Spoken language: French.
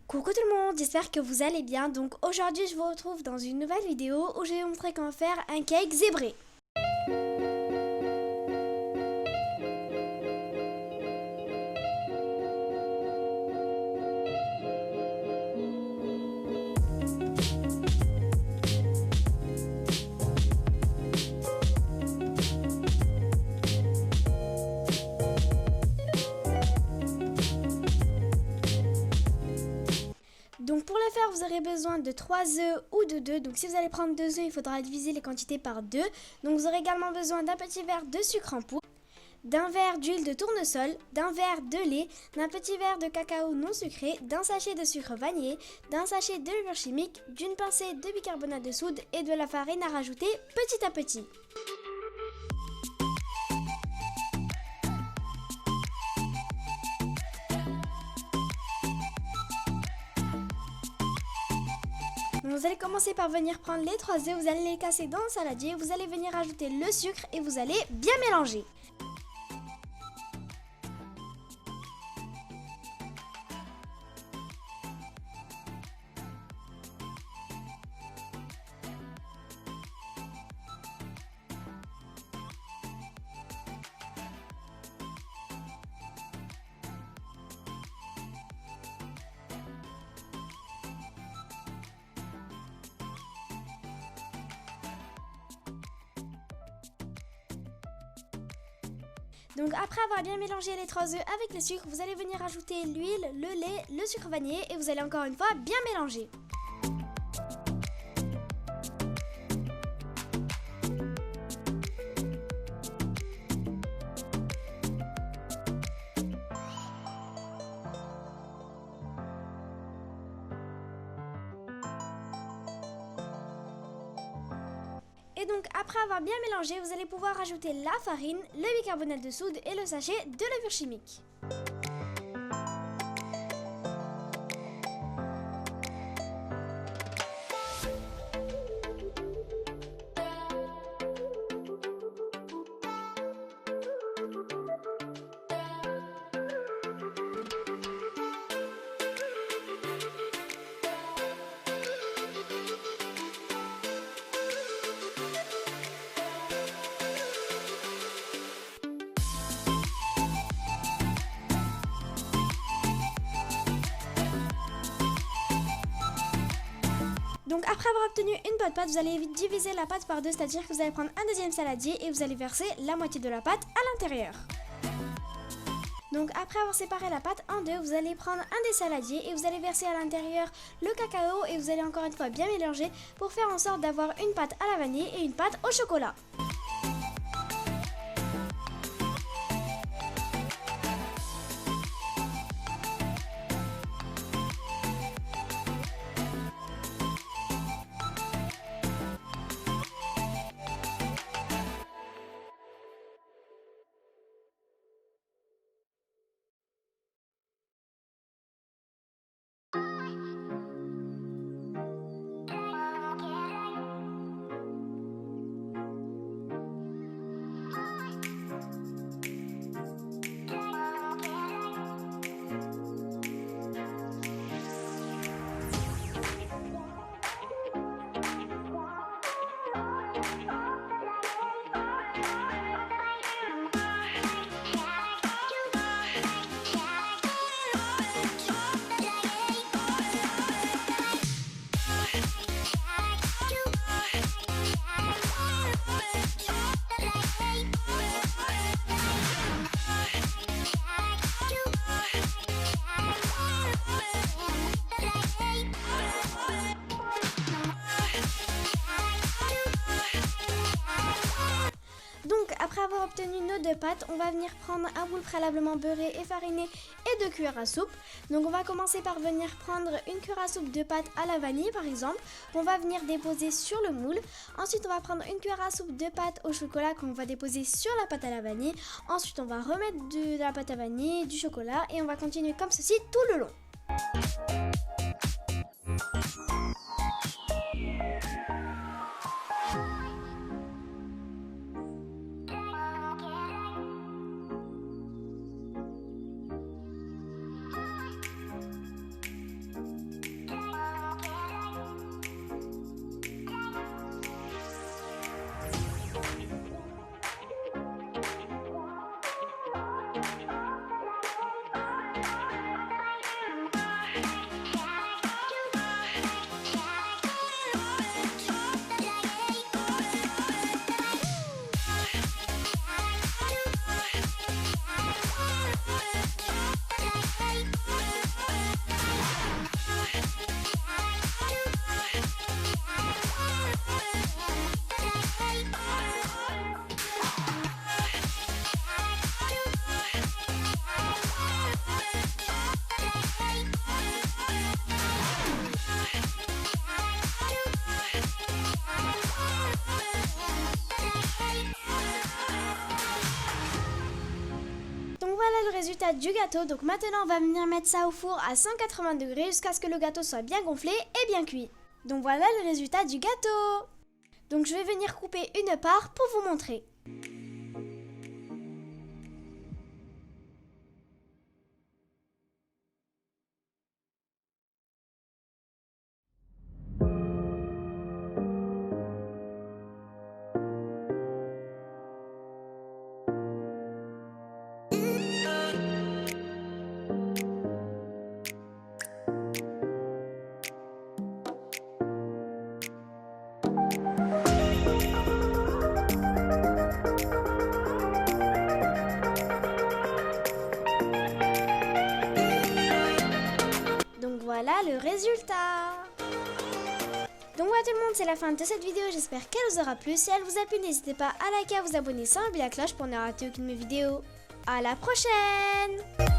Coucou tout le monde, j'espère que vous allez bien. Donc aujourd'hui je vous retrouve dans une nouvelle vidéo où je vais vous montrer comment faire un cake zébré. Donc pour le faire, vous aurez besoin de 3 œufs ou de 2. Donc si vous allez prendre 2 œufs, il faudra diviser les quantités par 2. Donc vous aurez également besoin d'un petit verre de sucre en poudre, d'un verre d'huile de tournesol, d'un verre de lait, d'un petit verre de cacao non sucré, d'un sachet de sucre vanillé, d'un sachet de levure chimique, d'une pincée de bicarbonate de soude et de la farine à rajouter petit à petit. Vous allez commencer par venir prendre les 3 œufs, vous allez les casser dans le saladier, vous allez venir ajouter le sucre et vous allez bien mélanger. Donc après avoir bien mélangé les 3 œufs avec le sucre, vous allez venir ajouter l'huile, le lait, le sucre vanillé et vous allez encore une fois bien mélanger. Et donc après avoir bien mélangé, vous allez pouvoir ajouter la farine, le bicarbonate de soude et le sachet de levure chimique. Donc après avoir obtenu une bonne pâte, vous allez diviser la pâte par deux, c'est-à-dire que vous allez prendre un deuxième saladier et vous allez verser la moitié de la pâte à l'intérieur. Donc après avoir séparé la pâte en deux, vous allez prendre un des saladiers et vous allez verser à l'intérieur le cacao et vous allez encore une fois bien mélanger pour faire en sorte d'avoir une pâte à la vanille et une pâte au chocolat. Donc après avoir obtenu nos deux pâtes, on va venir prendre un moule préalablement beurré et fariné et 2 cuillères à soupe. Donc on va commencer par venir prendre une cuillère à soupe de pâte à la vanille par exemple, qu'on va venir déposer sur le moule. Ensuite on va prendre une cuillère à soupe de pâte au chocolat qu'on va déposer sur la pâte à la vanille. Ensuite on va remettre de la pâte à vanille, du chocolat et on va continuer comme ceci tout le long. résultat du gâteau. Donc maintenant, on va venir mettre ça au four à 180 degrés jusqu'à ce que le gâteau soit bien gonflé et bien cuit. Donc voilà le résultat du gâteau. Donc je vais venir couper une part pour vous montrer. Voilà le résultat. Donc voilà tout le monde, c'est la fin de cette vidéo, j'espère qu'elle vous aura plu. Si elle vous a plu, n'hésitez pas à liker, à vous abonner sans oublier la cloche pour ne rater aucune de mes vidéos. À la prochaine!